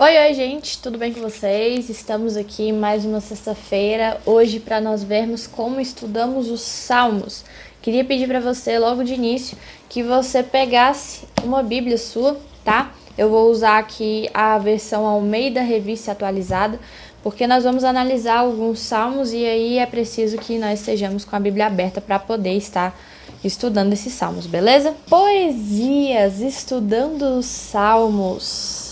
Oi, gente, tudo bem com vocês? Estamos aqui mais uma sexta-feira, hoje para nós vermos como estudamos os Salmos. Queria pedir para você, logo de início, que você pegasse uma Bíblia sua, tá? Eu vou usar aqui a versão Almeida Revista Atualizada, porque nós vamos analisar alguns Salmos e aí é preciso que nós estejamos com a Bíblia aberta para poder estar estudando esses Salmos, beleza? Poesias, estudando os Salmos.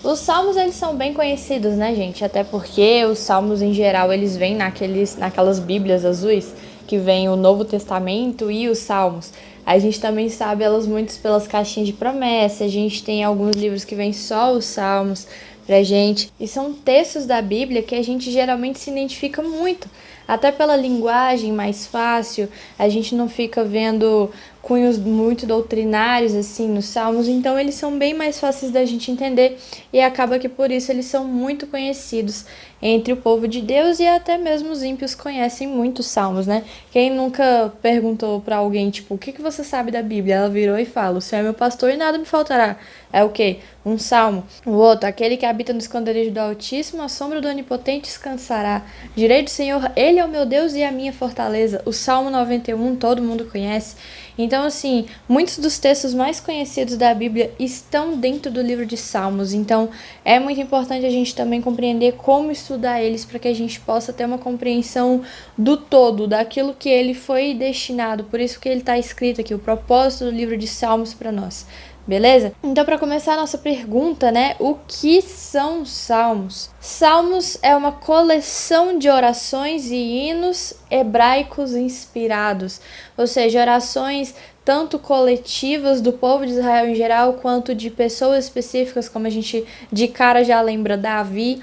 Os salmos, eles são bem conhecidos, né, gente? Até porque os salmos, em geral, eles vêm naquelas bíblias azuis, que vem o Novo Testamento e os salmos. A gente também sabe elas muito pelas caixinhas de promessa, a gente tem alguns livros que vêm só os salmos pra gente. E são textos da Bíblia que a gente geralmente se identifica muito. Até pela linguagem mais fácil, a gente não fica vendo cunhos muito doutrinários assim nos salmos, então eles são bem mais fáceis da gente entender e acaba que por isso eles são muito conhecidos entre o povo de Deus e até mesmo os ímpios conhecem muitos salmos, né? Quem nunca perguntou pra alguém, tipo, o que você sabe da Bíblia? Ela virou e fala, o Senhor é meu pastor e nada me faltará. É o quê? Um salmo. O outro, aquele que habita no esconderijo do Altíssimo, a sombra do Onipotente descansará. Direi do Senhor, Ele é o meu Deus e a minha fortaleza. O Salmo 91, todo mundo conhece. Então, assim, muitos dos textos mais conhecidos da Bíblia estão dentro do livro de Salmos. Então, é muito importante a gente também compreender como estudar eles para que a gente possa ter uma compreensão do todo, daquilo que ele foi destinado. Por isso que ele está escrito aqui, o propósito do livro de Salmos para nós. Beleza? Então, para começar a nossa pergunta, né? O que são salmos? Salmos é uma coleção de orações e hinos hebraicos inspirados, ou seja, orações tanto coletivas do povo de Israel em geral, quanto de pessoas específicas, como a gente de cara já lembra Davi,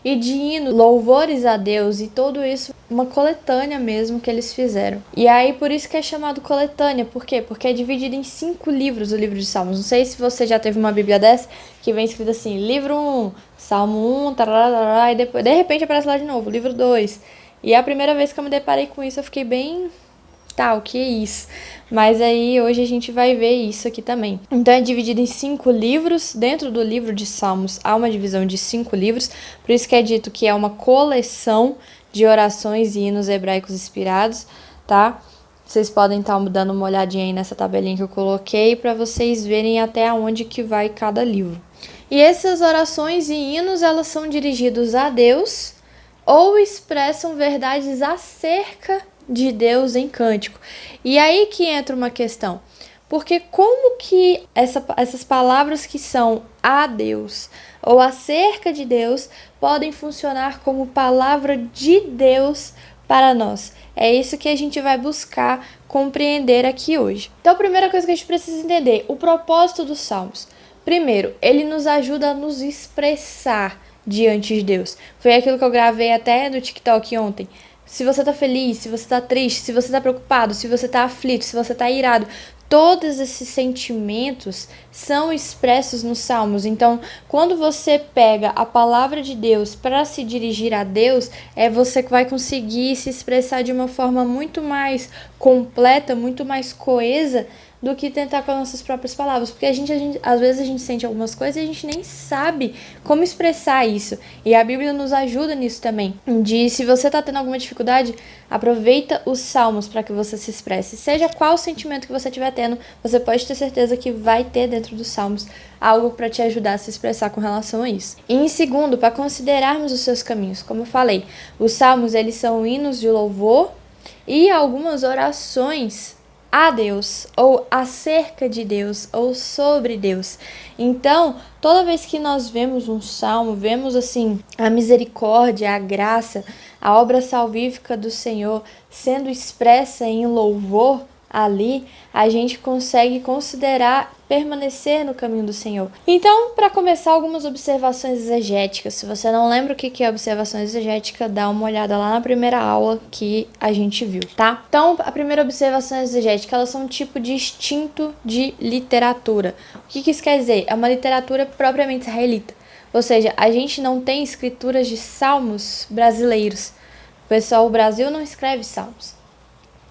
e de hinos, louvores a Deus, e tudo isso, uma coletânea mesmo que eles fizeram. E aí, por isso que é chamado coletânea, por quê? Porque é dividido em 5 livros o livro de Salmos. Não sei se você já teve uma Bíblia dessa, que vem escrito assim, livro 1, Salmo 1, tarará, e depois, de repente aparece lá de novo, livro 2. E a primeira vez que eu me deparei com isso, eu fiquei bem... Tá, o que é isso? Mas aí hoje a gente vai ver isso aqui também. Então é dividido em 5 livros. Dentro do livro de Salmos há uma divisão de 5 livros. Por isso que é dito que é uma coleção de orações e hinos hebraicos inspirados, tá? Vocês podem estar dando uma olhadinha aí nessa tabelinha que eu coloquei para vocês verem até onde que vai cada livro. E essas orações e hinos, elas são dirigidos a Deus ou expressam verdades acerca de Deus em cântico. E aí que entra uma questão. Porque como que essas palavras que são a Deus ou acerca de Deus podem funcionar como palavra de Deus para nós? É isso que a gente vai buscar compreender aqui hoje. Então, a primeira coisa que a gente precisa entender, o propósito dos Salmos. Primeiro, ele nos ajuda a nos expressar diante de Deus. Foi aquilo que eu gravei até no TikTok ontem. Se você tá feliz, se você tá triste, se você tá preocupado, se você tá aflito, se você tá irado, todos esses sentimentos são expressos nos Salmos. Então, quando você pega a palavra de Deus para se dirigir a Deus, você que vai conseguir se expressar de uma forma muito mais completa, muito mais coesa, do que tentar com as nossas próprias palavras, porque às vezes a gente sente algumas coisas e a gente nem sabe como expressar isso, e a Bíblia nos ajuda nisso também, de se você tá tendo alguma dificuldade, aproveita os salmos para que você se expresse, seja qual sentimento que você estiver tendo, você pode ter certeza que vai ter dentro dos salmos algo para te ajudar a se expressar com relação a isso. E em segundo, para considerarmos os seus caminhos, como eu falei, os salmos eles são hinos de louvor e algumas orações a Deus, ou acerca de Deus, ou sobre Deus. Então, toda vez que nós vemos um salmo, vemos assim a misericórdia, a graça, a obra salvífica do Senhor sendo expressa em louvor ali, a gente consegue considerar permanecer no caminho do Senhor. Então, para começar, algumas observações exegéticas. Se você não lembra o que é observação exegética, dá uma olhada lá na primeira aula que a gente viu, tá? Então, a primeira observação exegética, elas são um tipo distinto de literatura. O que isso quer dizer? É uma literatura propriamente israelita. Ou seja, a gente não tem escrituras de salmos brasileiros. O Brasil não escreve salmos.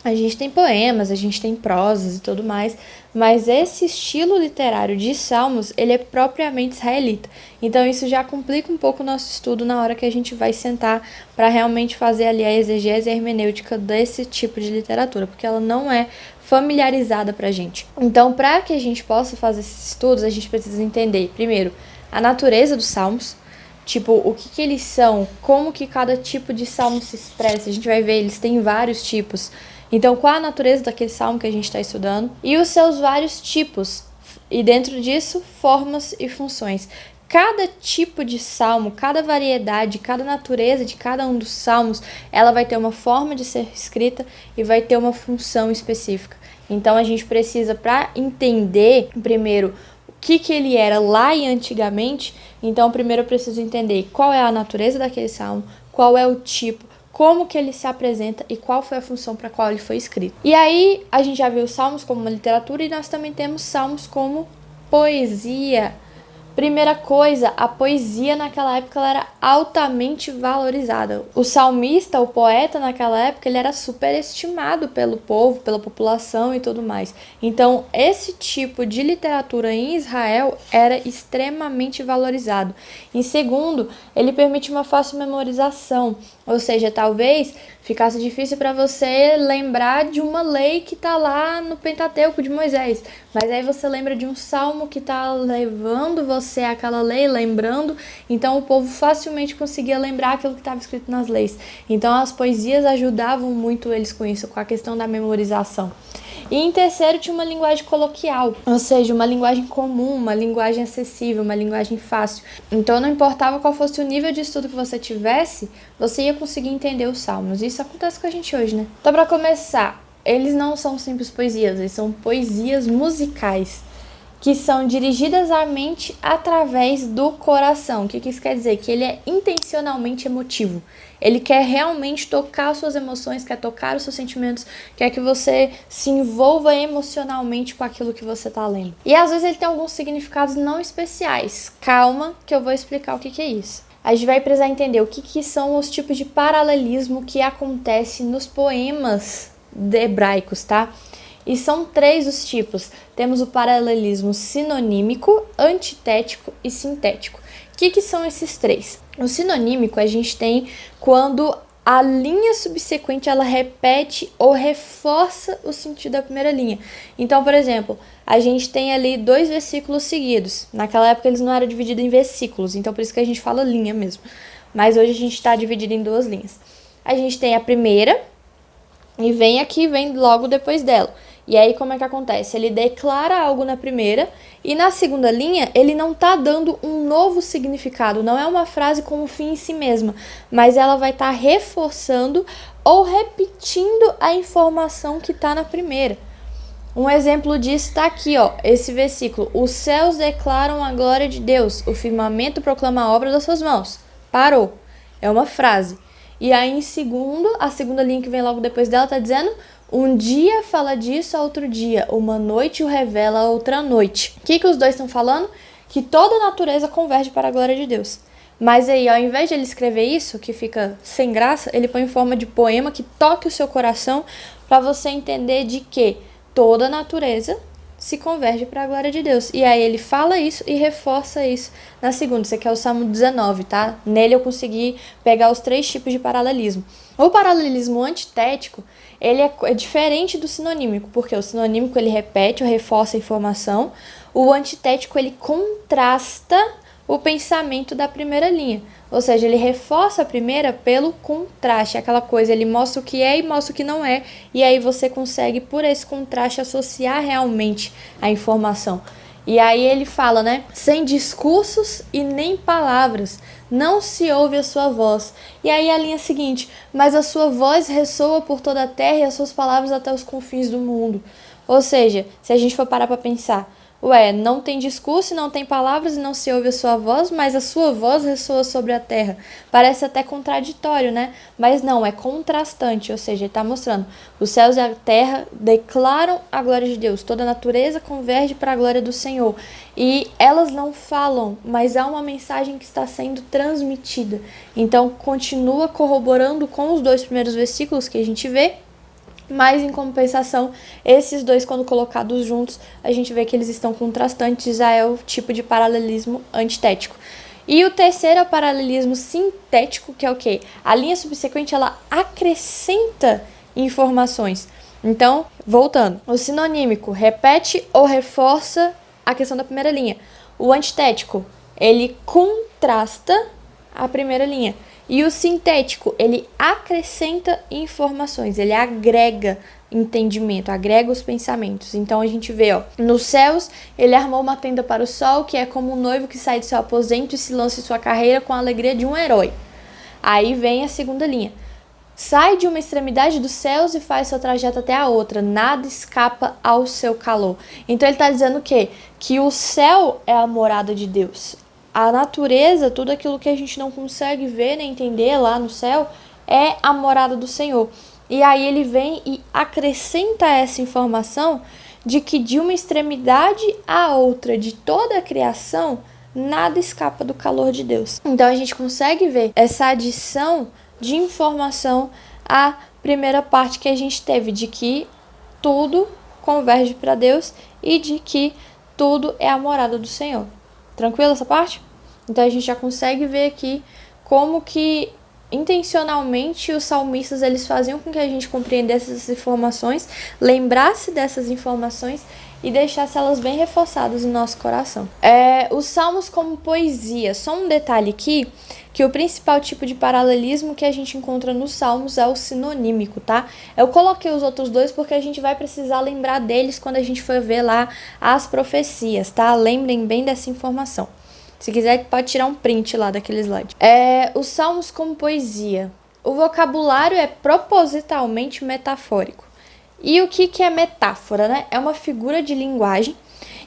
A gente tem poemas, a gente tem prosas e tudo mais, mas esse estilo literário de salmos, ele é propriamente israelita. Então isso já complica um pouco o nosso estudo na hora que a gente vai sentar para realmente fazer ali a exegese e a hermenêutica desse tipo de literatura, porque ela não é familiarizada pra gente. Então, para que a gente possa fazer esses estudos, a gente precisa entender, primeiro, a natureza dos salmos, tipo, o que eles são, como que cada tipo de salmo se expressa. A gente vai ver, eles têm vários tipos. Então, qual a natureza daquele salmo que a gente está estudando? E os seus vários tipos. E dentro disso, formas e funções. Cada tipo de salmo, cada variedade, cada natureza de cada um dos salmos, ela vai ter uma forma de ser escrita e vai ter uma função específica. Então, a gente precisa, para entender, primeiro, o que ele era lá e antigamente, então, primeiro eu preciso entender qual é a natureza daquele salmo, qual é o tipo, como que ele se apresenta e qual foi a função para a qual ele foi escrito. E aí, a gente já viu os salmos como uma literatura e nós também temos salmos como poesia. Primeira coisa, a poesia naquela época ela era altamente valorizada. O salmista, o poeta naquela época, ele era superestimado pelo povo, pela população e tudo mais. Então, esse tipo de literatura em Israel era extremamente valorizado. Em segundo, ele permite uma fácil memorização, ou seja, talvez ficasse difícil para você lembrar de uma lei que está lá no Pentateuco de Moisés, mas aí você lembra de um salmo que está levando você àquela lei, lembrando, então o povo facilmente conseguia lembrar aquilo que estava escrito nas leis. Então as poesias ajudavam muito eles com isso, com a questão da memorização. E em terceiro, tinha uma linguagem coloquial, ou seja, uma linguagem comum, uma linguagem acessível, uma linguagem fácil. Então não importava qual fosse o nível de estudo que você tivesse, você ia conseguir entender os salmos. Isso acontece com a gente hoje, né? Então, para começar, eles não são simples poesias, eles são poesias musicais, que são dirigidas à mente através do coração. O que isso quer dizer? Que ele é intencionalmente emotivo. Ele quer realmente tocar as suas emoções, quer tocar os seus sentimentos, quer que você se envolva emocionalmente com aquilo que você está lendo. E às vezes ele tem alguns significados não especiais. Calma, que eu vou explicar o que é isso. A gente vai precisar entender o que são os tipos de paralelismo que acontece nos poemas hebraicos, tá? E são 3 os tipos. Temos o paralelismo sinonímico, antitético e sintético. O que são esses 3? O sinonímico a gente tem quando a linha subsequente ela repete ou reforça o sentido da primeira linha. Então, por exemplo, a gente tem ali 2 versículos seguidos. Naquela época eles não eram divididos em versículos, então por isso que a gente fala linha mesmo. Mas hoje a gente está dividido em 2 linhas. A gente tem a primeira e vem logo depois dela. E aí, como é que acontece? Ele declara algo na primeira e na segunda linha ele não está dando um novo significado. Não é uma frase como fim em si mesma, mas ela vai estar reforçando ou repetindo a informação que está na primeira. Um exemplo disso está aqui, ó, esse versículo. Os céus declaram a glória de Deus, o firmamento proclama a obra das suas mãos. Parou. É uma frase. E aí, em segundo, a segunda linha que vem logo depois dela está dizendo: um dia fala disso a outro dia, uma noite o revela a outra noite. O que os dois estão falando? Que toda a natureza converge para a glória de Deus. Mas aí, ao invés de ele escrever isso, que fica sem graça, ele põe em forma de poema que toque o seu coração para você entender de que toda a natureza se converge para a glória de Deus. E aí ele fala isso e reforça isso na segunda. Esse aqui é o Salmo 19, tá? Nele eu consegui pegar os 3 tipos de paralelismo. O paralelismo antitético, ele é diferente do sinonímico, porque o sinonímico ele repete ou reforça a informação, o antitético ele contrasta o pensamento da primeira linha, ou seja, ele reforça a primeira pelo contraste, aquela coisa, ele mostra o que é e mostra o que não é, e aí você consegue, por esse contraste, associar realmente a informação. E aí ele fala, né? Sem discursos e nem palavras, não se ouve a sua voz. E aí a linha seguinte: mas a sua voz ressoa por toda a terra e as suas palavras até os confins do mundo. Ou seja, se a gente for parar para pensar, não tem discurso, não tem palavras e não se ouve a sua voz, mas a sua voz ressoa sobre a terra. Parece até contraditório, né? Mas não, é contrastante, ou seja, ele está mostrando: os céus e a terra declaram a glória de Deus, toda a natureza converge para a glória do Senhor. E elas não falam, mas há uma mensagem que está sendo transmitida. Então, continua corroborando com os 2 primeiros versículos que a gente vê, Mas, em compensação, esses dois, quando colocados juntos, a gente vê que eles estão contrastantes, já é o tipo de paralelismo antitético. E o terceiro é o paralelismo sintético, que é o quê? A linha subsequente, ela acrescenta informações. Então, voltando, o sinonímico repete ou reforça a questão da primeira linha. O antitético, ele contrasta a primeira linha. E o sintético, ele acrescenta informações, ele agrega entendimento, agrega os pensamentos. Então a gente vê, nos céus, ele armou uma tenda para o sol, que é como um noivo que sai de seu aposento e se lança em sua carreira com a alegria de um herói. Aí vem a segunda linha. Sai de uma extremidade dos céus e faz seu trajeto até a outra. Nada escapa ao seu calor. Então ele está dizendo o quê? Que o céu é a morada de Deus. A natureza, tudo aquilo que a gente não consegue ver nem entender lá no céu, é a morada do Senhor. E aí ele vem e acrescenta essa informação de que de uma extremidade à outra de toda a criação, nada escapa do calor de Deus. Então a gente consegue ver essa adição de informação à primeira parte que a gente teve, de que tudo converge para Deus e de que tudo é a morada do Senhor. Tranquilo essa parte? Então a gente já consegue ver aqui como que intencionalmente os salmistas eles faziam com que a gente compreendesse essas informações, lembrasse dessas informações e deixasse elas bem reforçadas no nosso coração. Os salmos como poesia, só um detalhe aqui, que o principal tipo de paralelismo que a gente encontra nos salmos é o sinonímico, tá? Eu coloquei os outros dois porque a gente vai precisar lembrar deles quando a gente for ver lá as profecias, tá? Lembrem bem dessa informação. Se quiser, pode tirar um print lá daquele slide. Os salmos como poesia. O vocabulário é propositalmente metafórico. E o que é metáfora, né? É uma figura de linguagem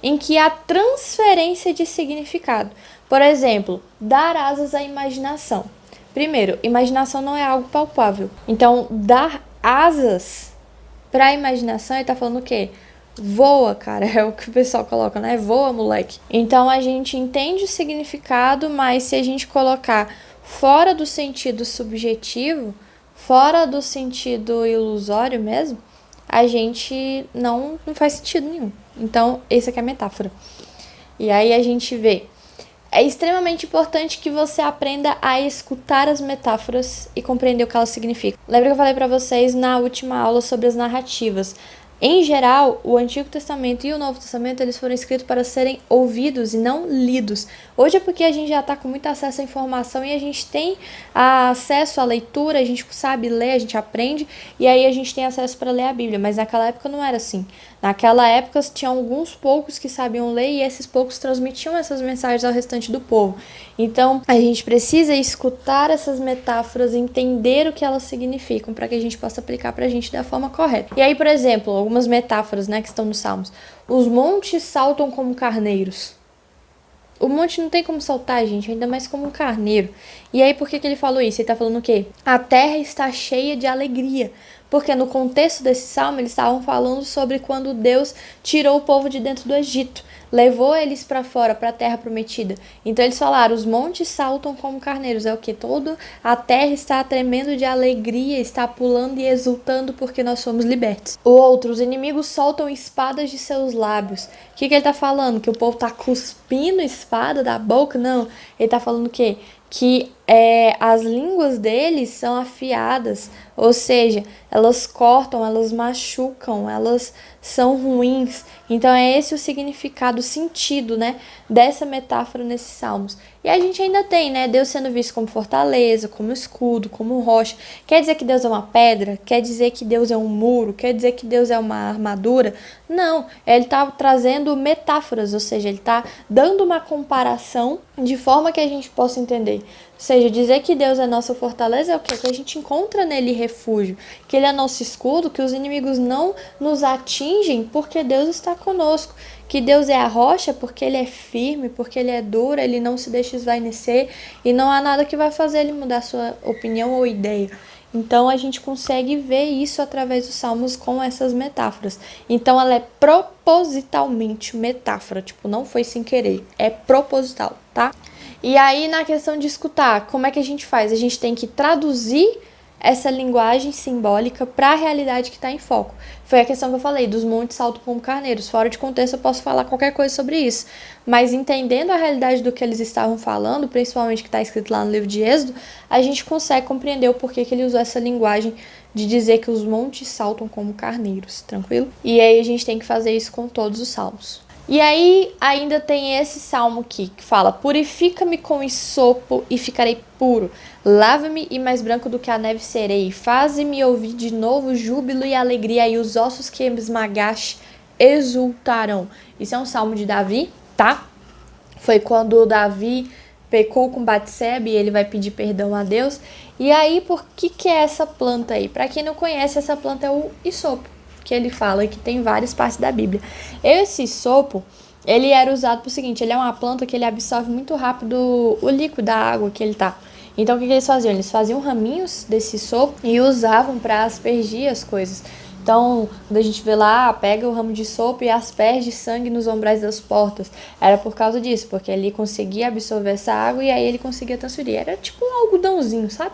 em que há transferência de significado. Por exemplo, dar asas à imaginação. Primeiro, imaginação não é algo palpável. Então, dar asas para a imaginação, ele tá falando o quê? Voa, cara, é o que o pessoal coloca, né? Voa, moleque. Então a gente entende o significado, mas se a gente colocar fora do sentido subjetivo, fora do sentido ilusório mesmo, a gente não faz sentido nenhum. Então, essa aqui é a metáfora. E aí a gente vê. É extremamente importante que você aprenda a escutar as metáforas e compreender o que elas significam. Lembra que eu falei para vocês na última aula sobre as narrativas? Em geral, o Antigo Testamento e o Novo Testamento, eles foram escritos para serem ouvidos e não lidos. Hoje é porque a gente já está com muito acesso à informação e a gente tem acesso à leitura, a gente sabe ler, a gente aprende, e aí a gente tem acesso para ler a Bíblia. Mas naquela época não era assim. Naquela época tinha alguns poucos que sabiam ler e esses poucos transmitiam essas mensagens ao restante do povo. Então, a gente precisa escutar essas metáforas, entender o que elas significam para que a gente possa aplicar para a gente da forma correta. E aí, por exemplo, algumas metáforas, né, que estão nos Salmos. Os montes saltam como carneiros. O monte não tem como saltar, gente, ainda mais como um carneiro. E aí, por que ele falou isso? Ele tá falando o quê? A terra está cheia de alegria. Porque no contexto desse salmo, eles estavam falando sobre quando Deus tirou o povo de dentro do Egito, levou eles para fora, para a terra prometida. Então eles falaram, os montes saltam como carneiros. É o que? Toda a terra está tremendo de alegria, está pulando e exultando porque nós somos libertos. O outro, os inimigos soltam espadas de seus lábios. O que ele está falando? Que o povo está cuspindo espada da boca? Não. Ele está falando o quê? Que as línguas deles são afiadas, ou seja, elas cortam, elas machucam, elas são ruins. Então é esse o significado, o sentido, né, dessa metáfora nesses salmos. E a gente ainda tem, né, Deus sendo visto como fortaleza, como escudo, como rocha. Quer dizer que Deus é uma pedra? Quer dizer que Deus é um muro? Quer dizer que Deus é uma armadura? Não, ele está trazendo metáforas, ou seja, ele está dando uma comparação de forma que a gente possa entender. Ou seja, dizer que Deus é nossa fortaleza é o quê? Que a gente encontra nele refúgio, que ele é nosso escudo, que os inimigos não nos atingem porque Deus está conosco, que Deus é a rocha porque ele é firme, porque ele é duro, ele não se deixa esvainecer e não há nada que vai fazer ele mudar sua opinião ou ideia. Então a gente consegue ver isso através dos salmos com essas metáforas. Então ela é propositalmente metáfora, tipo, não foi sem querer, é proposital, tá? E aí, na questão de escutar, como é que a gente faz? A gente tem que traduzir essa linguagem simbólica para a realidade que está em foco. Foi a questão que eu falei, dos montes saltam como carneiros. Fora de contexto eu posso falar qualquer coisa sobre isso, mas entendendo a realidade do que eles estavam falando, principalmente que está escrito lá no livro de Êxodo, a gente consegue compreender o porquê que ele usou essa linguagem de dizer que os montes saltam como carneiros, tranquilo? E aí a gente tem que fazer isso com todos os salmos. E aí ainda tem esse salmo aqui que fala: purifica-me com hisopo e ficarei puro, lava-me e mais branco do que a neve serei, faze-me ouvir de novo júbilo e alegria, e os ossos que esmagaste exultarão. Isso é um salmo de Davi, tá? Foi quando Davi pecou com Batseba e ele vai pedir perdão a Deus. E aí, por que é essa planta aí? Para quem não conhece, essa planta é o hisopo, que ele fala que tem várias partes da Bíblia. Esse hisopo, ele era usado pro seguinte: ele é uma planta que ele absorve muito rápido o líquido da água que ele tá. Então, o que eles faziam? Eles faziam raminhos desse hisopo e usavam para aspergir as coisas. Então, quando a gente vê lá, pega o ramo de hisopo e asperge sangue nos umbrais das portas. Era por causa disso, porque ele conseguia absorver essa água e aí ele conseguia transferir. Era tipo um algodãozinho, sabe?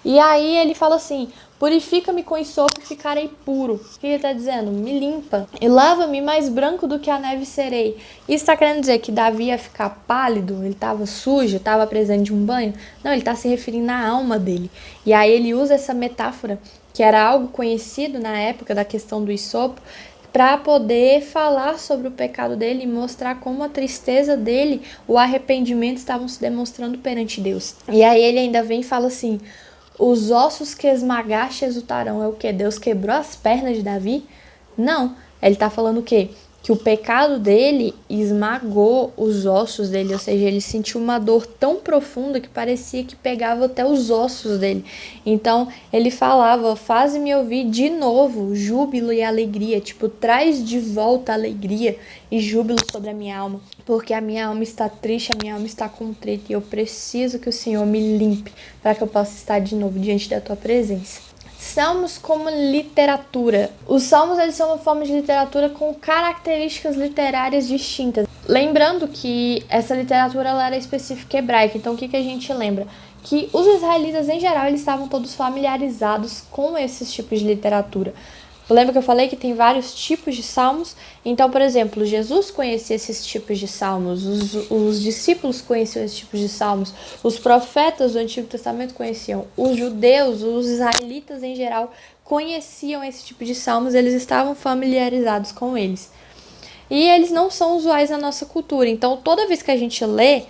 E aí ele fala assim: purifica-me com hisopo e ficarei puro. O que ele está dizendo? Me limpa e lava-me mais branco do que a neve serei. Isso está querendo dizer que Davi ia ficar pálido? Ele estava sujo, estava precisando de um banho? Não, ele está se referindo à alma dele. E aí ele usa essa metáfora, que era algo conhecido na época da questão do hisopo, para poder falar sobre o pecado dele e mostrar como a tristeza dele, o arrependimento estavam se demonstrando perante Deus. E aí ele ainda vem e fala assim: os ossos que esmagaste exultarão. É o que? Deus quebrou as pernas de Davi? Não. Ele está falando o quê? Que o pecado dele esmagou os ossos dele, ou seja, ele sentiu uma dor tão profunda que parecia que pegava até os ossos dele. Então, ele falava: faz-me ouvir de novo júbilo e alegria, tipo, traz de volta alegria e júbilo sobre a minha alma, porque a minha alma está triste, a minha alma está contrita e eu preciso que o Senhor me limpe para que eu possa estar de novo diante da tua presença. Salmos como literatura. Os salmos, eles são uma forma de literatura com características literárias distintas. Lembrando que essa literatura ela era específica hebraica, então o que a gente lembra? Que os israelitas em geral eles estavam todos familiarizados com esses tipos de literatura. Lembra que eu falei que tem vários tipos de salmos? Então, por exemplo, Jesus conhecia esses tipos de salmos, os discípulos conheciam esses tipos de salmos, os profetas do Antigo Testamento conheciam, os judeus, os israelitas em geral conheciam esse tipo de salmos, eles estavam familiarizados com eles. E eles não são usuais na nossa cultura, então toda vez que a gente lê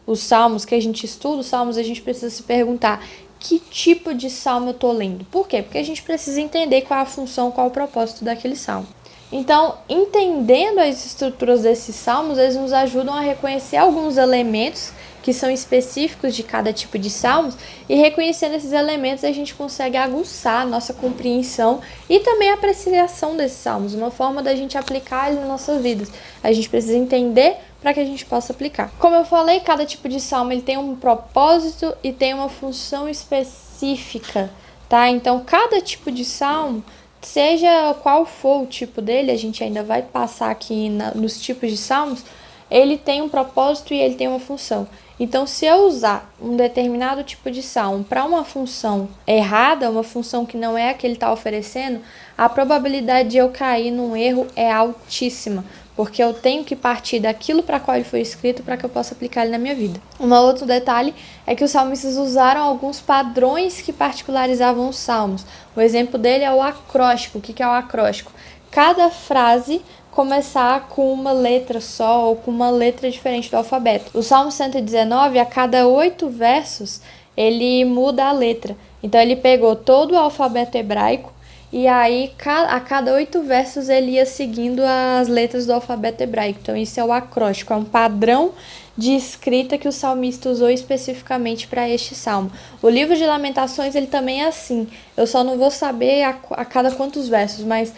os salmos, que a gente estuda os salmos, a gente precisa se perguntar: que tipo de salmo eu estou lendo? Por quê? Porque a gente precisa entender qual a função, qual o propósito daquele salmo. Então, entendendo as estruturas desses salmos, eles nos ajudam a reconhecer alguns elementos que são específicos de cada tipo de salmos, e reconhecendo esses elementos a gente consegue aguçar a nossa compreensão e também a apreciação desses salmos, uma forma da gente aplicar eles nas nossas vidas. A gente precisa entender para que a gente possa aplicar. Como eu falei, cada tipo de salmo ele tem um propósito e tem uma função específica, tá? Então, cada tipo de salmo, seja qual for o tipo dele, a gente ainda vai passar aqui nos tipos de salmos, ele tem um propósito e ele tem uma função. Então, se eu usar um determinado tipo de salmo para uma função errada, uma função que não é a que ele está oferecendo, a probabilidade de eu cair num erro é altíssima, porque eu tenho que partir daquilo para qual ele foi escrito para que eu possa aplicar ele na minha vida. Um outro detalhe é que os salmistas usaram alguns padrões que particularizavam os salmos. O exemplo dele é o acróstico. O que é o acróstico? Cada frase começar com uma letra só ou com uma letra diferente do alfabeto. O Salmo 119, a cada 8 versos, ele muda a letra. Então ele pegou todo o alfabeto hebraico e aí a cada 8 versos ele ia seguindo as letras do alfabeto hebraico. Então isso é o acróstico, é um padrão de escrita que o salmista usou especificamente para este salmo. O livro de Lamentações ele também é assim. Eu só não vou saber a cada quantos versos, mas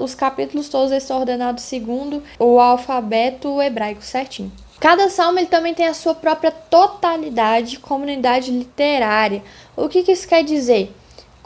os capítulos todos estão ordenados segundo o alfabeto hebraico certinho. Cada salmo ele também tem a sua própria totalidade como unidade literária. O que isso quer dizer?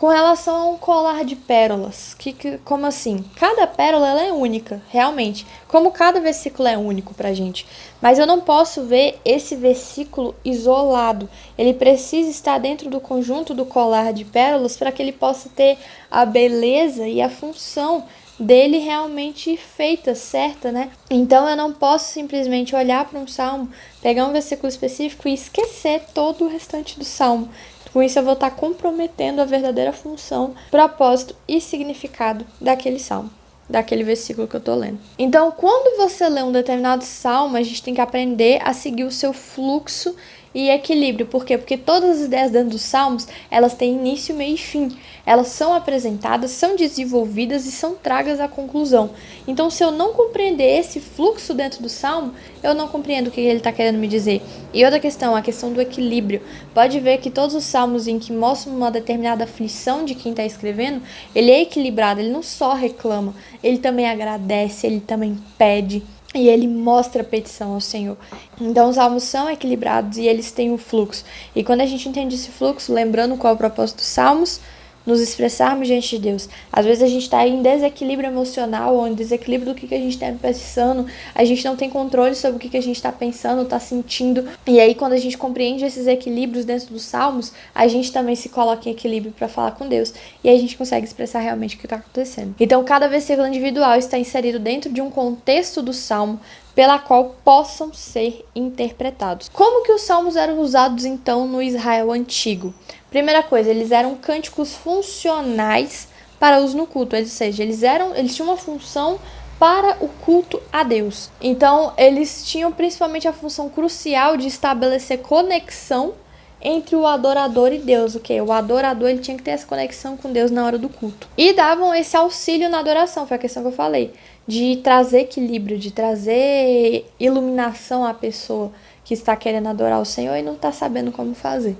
Com relação a um colar de pérolas, como assim? Cada pérola ela é única, realmente. Como cada versículo é único pra gente. Mas eu não posso ver esse versículo isolado. Ele precisa estar dentro do conjunto do colar de pérolas para que ele possa ter a beleza e a função dele realmente feita, certa, né? Então eu não posso simplesmente olhar para um salmo, pegar um versículo específico e esquecer todo o restante do salmo. Com isso eu vou estar comprometendo a verdadeira função, propósito e significado daquele salmo, daquele versículo que eu tô lendo. Então, quando você lê um determinado salmo, a gente tem que aprender a seguir o seu fluxo e equilíbrio. Por quê? Porque todas as ideias dentro dos salmos, elas têm início, meio e fim. Elas são apresentadas, são desenvolvidas e são tragas à conclusão. Então, se eu não compreender esse fluxo dentro do salmo, eu não compreendo o que ele está querendo me dizer. E outra questão, a questão do equilíbrio. Pode ver que todos os salmos em que mostram uma determinada aflição de quem está escrevendo, ele é equilibrado, ele não só reclama, ele também agradece, ele também pede. E ele mostra a petição ao Senhor. Então os salmos são equilibrados e eles têm um fluxo. E quando a gente entende esse fluxo, lembrando qual é o propósito dos salmos, nos expressarmos diante de Deus. Às vezes a gente está em desequilíbrio emocional, ou em desequilíbrio do que a gente está pensando, a gente não tem controle sobre o que a gente está pensando, está sentindo. E aí quando a gente compreende esses equilíbrios dentro dos salmos, a gente também se coloca em equilíbrio para falar com Deus. E aí a gente consegue expressar realmente o que está acontecendo. Então cada versículo individual está inserido dentro de um contexto do salmo, pela qual possam ser interpretados. Como que os salmos eram usados então no Israel antigo? Primeira coisa, eles eram cânticos funcionais para uso no culto, ou seja, eles tinham uma função para o culto a Deus. Então, eles tinham principalmente a função crucial de estabelecer conexão entre o adorador e Deus, o adorador ele tinha que ter essa conexão com Deus na hora do culto. E davam esse auxílio na adoração, foi a questão que eu falei, de trazer equilíbrio, de trazer iluminação à pessoa que está querendo adorar o Senhor e não está sabendo como fazer.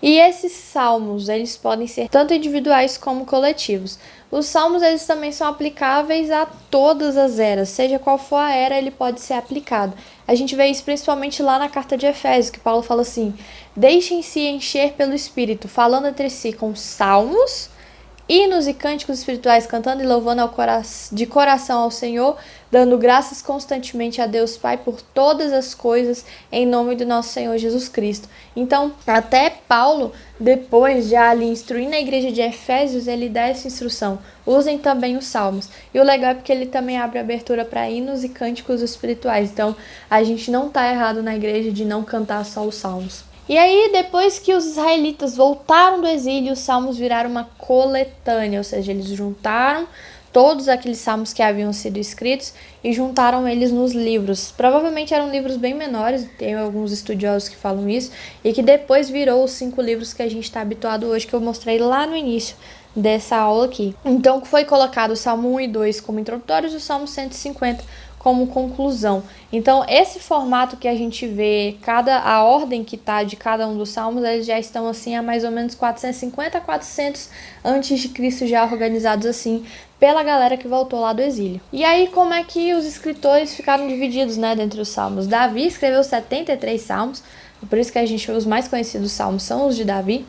E esses salmos, eles podem ser tanto individuais como coletivos. Os salmos, eles também são aplicáveis a todas as eras, seja qual for a era, ele pode ser aplicado. A gente vê isso principalmente lá na carta de Efésios, que Paulo fala assim: deixem-se encher pelo Espírito, falando entre si com salmos, hinos e cânticos espirituais, cantando e louvando de coração ao Senhor, dando graças constantemente a Deus Pai por todas as coisas, em nome do nosso Senhor Jesus Cristo. Então, até Paulo, depois já ali instruindo a igreja de Efésios, ele dá essa instrução. Usem também os salmos. E o legal é porque ele também abre abertura para hinos e cânticos espirituais. Então, a gente não está errado na igreja de não cantar só os salmos. E aí, depois que os israelitas voltaram do exílio, os salmos viraram uma coletânea, ou seja, eles juntaram todos aqueles salmos que haviam sido escritos e juntaram eles nos livros. Provavelmente eram livros bem menores, tem alguns estudiosos que falam isso, e que depois virou os 5 livros que a gente está habituado hoje, que eu mostrei lá no início dessa aula aqui. Então, foi colocado o Salmo 1 e 2 como introdutórios e o Salmo 150 como conclusão. Então, esse formato que a gente vê, a ordem que tá de cada um dos salmos, eles já estão assim há mais ou menos 450 a 400 antes de Cristo, já organizados assim pela galera que voltou lá do exílio. E aí, como é que os escritores ficaram divididos, né, dentre os salmos? Davi escreveu 73 salmos, por isso que a gente, os mais conhecidos salmos são os de Davi.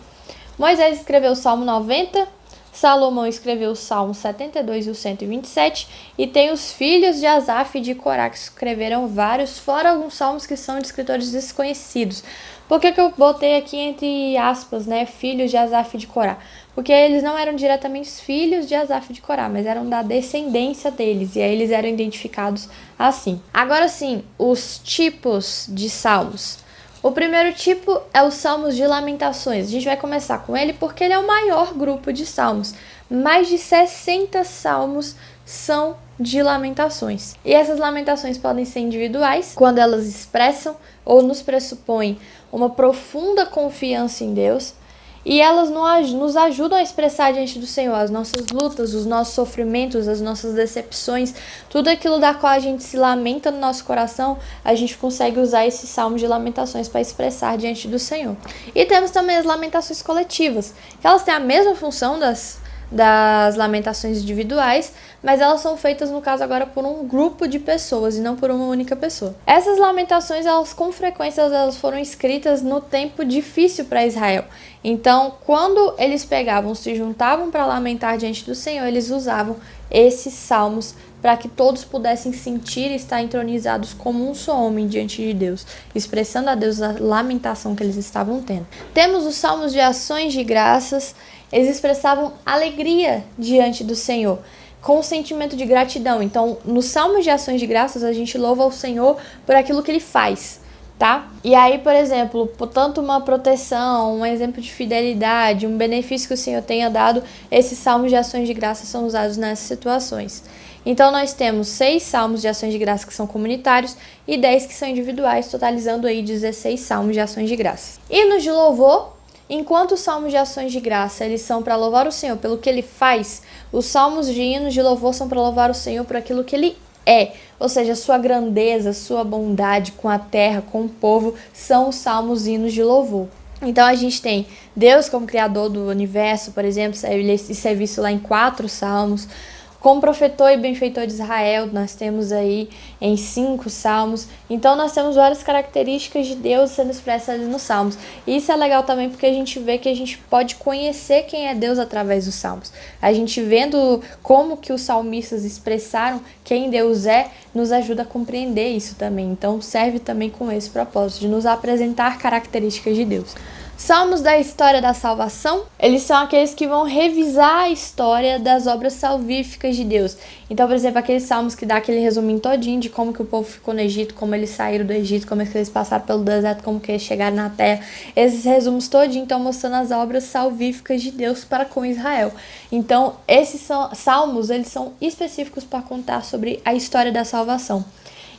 Moisés escreveu o Salmo 90, Salomão escreveu o Salmo 72 e o 127, e tem os filhos de Asaf e de Corá que escreveram vários, fora alguns salmos que são de escritores desconhecidos. Por que eu botei aqui entre aspas, né, filhos de Asaf e de Corá? Porque eles não eram diretamente filhos de Asaf e de Corá, mas eram da descendência deles, e aí eles eram identificados assim. Agora sim, os tipos de salmos. O primeiro tipo é os Salmos de Lamentações. A gente vai começar com ele porque ele é o maior grupo de salmos. Mais de 60 salmos são de lamentações. E essas lamentações podem ser individuais, quando elas expressam ou nos pressupõem uma profunda confiança em Deus. E elas nos ajudam a expressar diante do Senhor as nossas lutas, os nossos sofrimentos, as nossas decepções, tudo aquilo da qual a gente se lamenta no nosso coração, a gente consegue usar esse salmo de lamentações para expressar diante do Senhor. E temos também as lamentações coletivas, que elas têm a mesma função das lamentações individuais, mas elas são feitas, no caso agora, por um grupo de pessoas e não por uma única pessoa. Essas lamentações, elas com frequência, elas foram escritas no tempo difícil para Israel. Então, quando eles se juntavam para lamentar diante do Senhor, eles usavam esses salmos para que todos pudessem sentir e estar entronizados como um só homem diante de Deus, expressando a Deus a lamentação que eles estavam tendo. Temos os salmos de ações de graças. Eles expressavam alegria diante do Senhor, com um sentimento de gratidão. Então, nos salmos de ações de graças, a gente louva o Senhor por aquilo que Ele faz, tá? E aí, por exemplo, por tanto uma proteção, um exemplo de fidelidade, um benefício que o Senhor tenha dado, esses salmos de ações de graças são usados nessas situações. Então, nós temos 6 salmos de ações de graça que são comunitários e 10 que são individuais, totalizando aí 16 salmos de ações de graça. Hinos de louvor. Enquanto os salmos de ações de graça, eles são para louvar o Senhor pelo que Ele faz, os salmos de hinos de louvor são para louvar o Senhor por aquilo que Ele é. Ou seja, sua grandeza, sua bondade com a terra, com o povo, são os salmos hinos de louvor. Então a gente tem Deus como criador do universo, por exemplo, isso é visto lá em 4 salmos. Como protetor e benfeitor de Israel, nós temos aí em 5 salmos. Então, nós temos várias características de Deus sendo expressas ali nos salmos. E isso é legal também porque a gente vê que a gente pode conhecer quem é Deus através dos salmos. A gente vendo como que os salmistas expressaram quem Deus é, nos ajuda a compreender isso também. Então, serve também com esse propósito, de nos apresentar características de Deus. Salmos da história da salvação, eles são aqueles que vão revisar a história das obras salvíficas de Deus. Então, por exemplo, aqueles salmos que dá aquele resuminho todinho de como que o povo ficou no Egito, como eles saíram do Egito, como é que eles passaram pelo deserto, como que eles chegaram na terra. Esses resumos todinho estão mostrando as obras salvíficas de Deus para com Israel. Então, esses salmos, eles são específicos para contar sobre a história da salvação.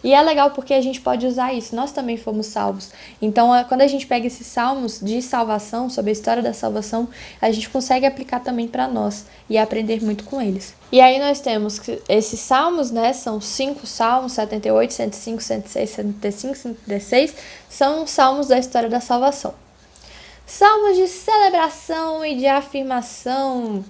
E é legal porque a gente pode usar isso, nós também fomos salvos. Então, quando a gente pega esses salmos de salvação, sobre a história da salvação, a gente consegue aplicar também para nós e aprender muito com eles. E aí nós temos esses salmos, né, são 5 salmos, 78, 105, 106, 105, 116, são salmos da história da salvação. Salmos de celebração e de afirmação.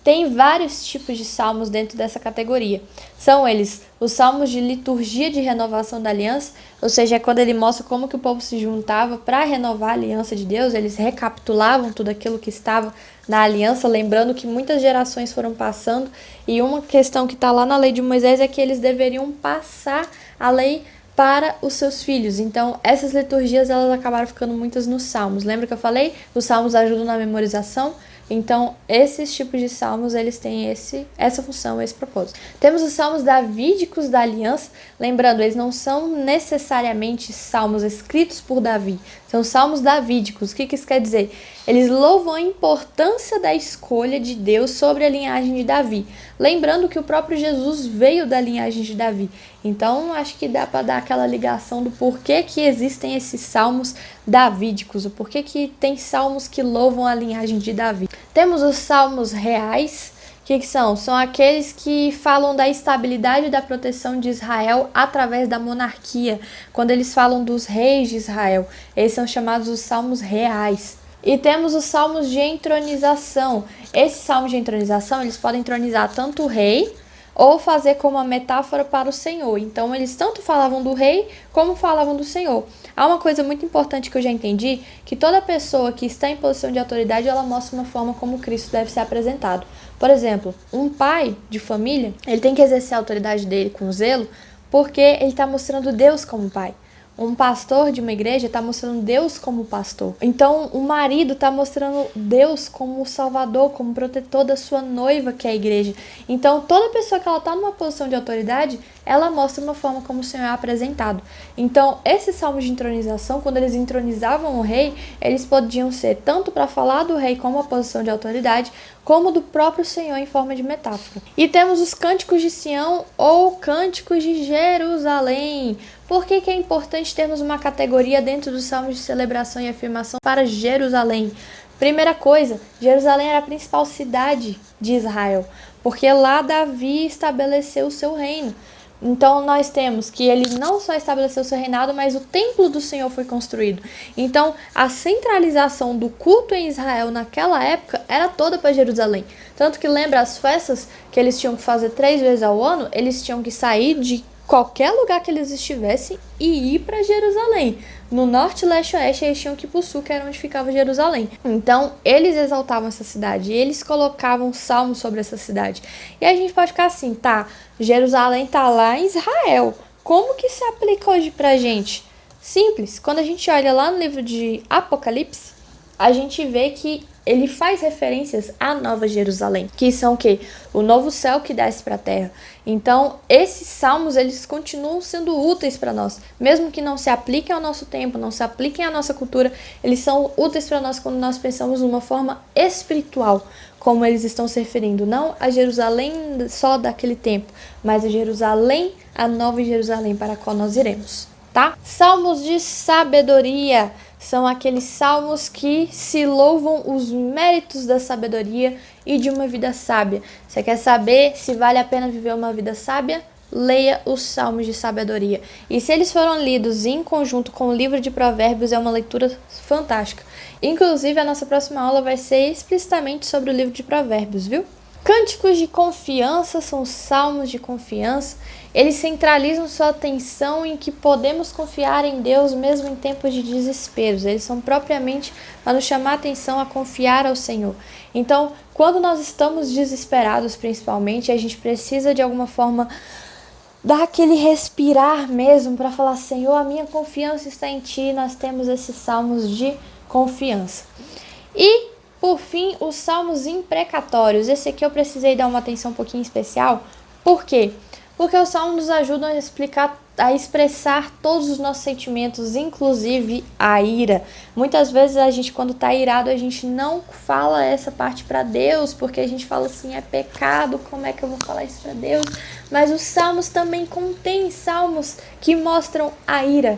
Tem vários tipos de salmos dentro dessa categoria. São eles os salmos de liturgia de renovação da aliança, ou seja, é quando ele mostra como que o povo se juntava para renovar a aliança de Deus, eles recapitulavam tudo aquilo que estava na aliança, lembrando que muitas gerações foram passando, e uma questão que está lá na lei de Moisés é que eles deveriam passar a lei para os seus filhos. Então, essas liturgias elas acabaram ficando muitas nos salmos. Lembra que eu falei? Os salmos ajudam na memorização. Então, esses tipos de salmos, eles têm essa função, esse propósito. Temos os salmos davídicos da aliança. Lembrando, eles não são necessariamente salmos escritos por Davi. São salmos davídicos. O que isso quer dizer? Eles louvam a importância da escolha de Deus sobre a linhagem de Davi. Lembrando que o próprio Jesus veio da linhagem de Davi. Então, acho que dá para dar aquela ligação do porquê que existem esses salmos davídicos, o porquê que tem salmos que louvam a linhagem de Davi. Temos os salmos reais. O que são? São aqueles que falam da estabilidade e da proteção de Israel através da monarquia. Quando eles falam dos reis de Israel, esses são chamados os salmos reais. E temos os salmos de entronização. Esses salmos de entronização, eles podem entronizar tanto o rei, ou fazer como uma metáfora para o Senhor. Então, eles tanto falavam do rei, como falavam do Senhor. Há uma coisa muito importante que eu já entendi, que toda pessoa que está em posição de autoridade, ela mostra uma forma como Cristo deve ser apresentado. Por exemplo, um pai de família, ele tem que exercer a autoridade dele com zelo, porque ele está mostrando Deus como pai. Um pastor de uma igreja está mostrando Deus como pastor. Então, o marido está mostrando Deus como o salvador, como protetor da sua noiva, que é a igreja. Então, toda pessoa que ela está numa posição de autoridade, ela mostra uma forma como o Senhor é apresentado. Então, esses salmos de entronização, quando eles entronizavam o rei, eles podiam ser tanto para falar do rei como a posição de autoridade, como do próprio Senhor em forma de metáfora. E temos os cânticos de Sião ou cânticos de Jerusalém. Por que é importante termos uma categoria dentro dos salmos de celebração e afirmação para Jerusalém? Primeira coisa, Jerusalém era a principal cidade de Israel, porque lá Davi estabeleceu o seu reino. Então nós temos que ele não só estabeleceu seu reinado, mas o templo do Senhor foi construído. Então a centralização do culto em Israel naquela época era toda para Jerusalém. Tanto que lembra as festas que eles tinham que fazer 3 vezes ao ano, eles tinham que sair de qualquer lugar que eles estivessem e ir para Jerusalém. No norte, leste e oeste, eles tinham que ir para o sul, que era onde ficava Jerusalém. Então, eles exaltavam essa cidade, eles colocavam salmos sobre essa cidade. E a gente pode ficar assim, tá, Jerusalém tá lá em Israel. Como que se aplica hoje pra gente? Simples, quando a gente olha lá no livro de Apocalipse, a gente vê que ele faz referências à Nova Jerusalém, que são o quê? O novo céu que desce para a terra. Então, esses salmos, eles continuam sendo úteis para nós. Mesmo que não se apliquem ao nosso tempo, não se apliquem à nossa cultura, eles são úteis para nós quando nós pensamos numa forma espiritual, como eles estão se referindo. Não a Jerusalém só daquele tempo, mas a Jerusalém, a Nova Jerusalém para a qual nós iremos, tá? Salmos de sabedoria. São aqueles salmos que se louvam os méritos da sabedoria e de uma vida sábia. Você quer saber se vale a pena viver uma vida sábia? Leia os salmos de sabedoria. E se eles foram lidos em conjunto com o livro de Provérbios, é uma leitura fantástica. Inclusive, a nossa próxima aula vai ser explicitamente sobre o livro de Provérbios, viu? Cânticos de confiança são salmos de confiança. Eles centralizam sua atenção em que podemos confiar em Deus mesmo em tempos de desesperos. Eles são propriamente para nos chamar a atenção a confiar ao Senhor. Então, quando nós estamos desesperados, principalmente, a gente precisa de alguma forma dar aquele respirar mesmo para falar: Senhor, a minha confiança está em Ti. Nós temos esses salmos de confiança. E por fim, os salmos imprecatórios. Esse aqui eu precisei dar uma atenção um pouquinho especial. Por quê? Porque os salmos nos ajudam a expressar todos os nossos sentimentos, inclusive a ira. Muitas vezes a gente, quando está irado, a gente não fala essa parte para Deus, porque a gente fala assim, é pecado, como é que eu vou falar isso para Deus? Mas os salmos também contêm salmos que mostram a ira.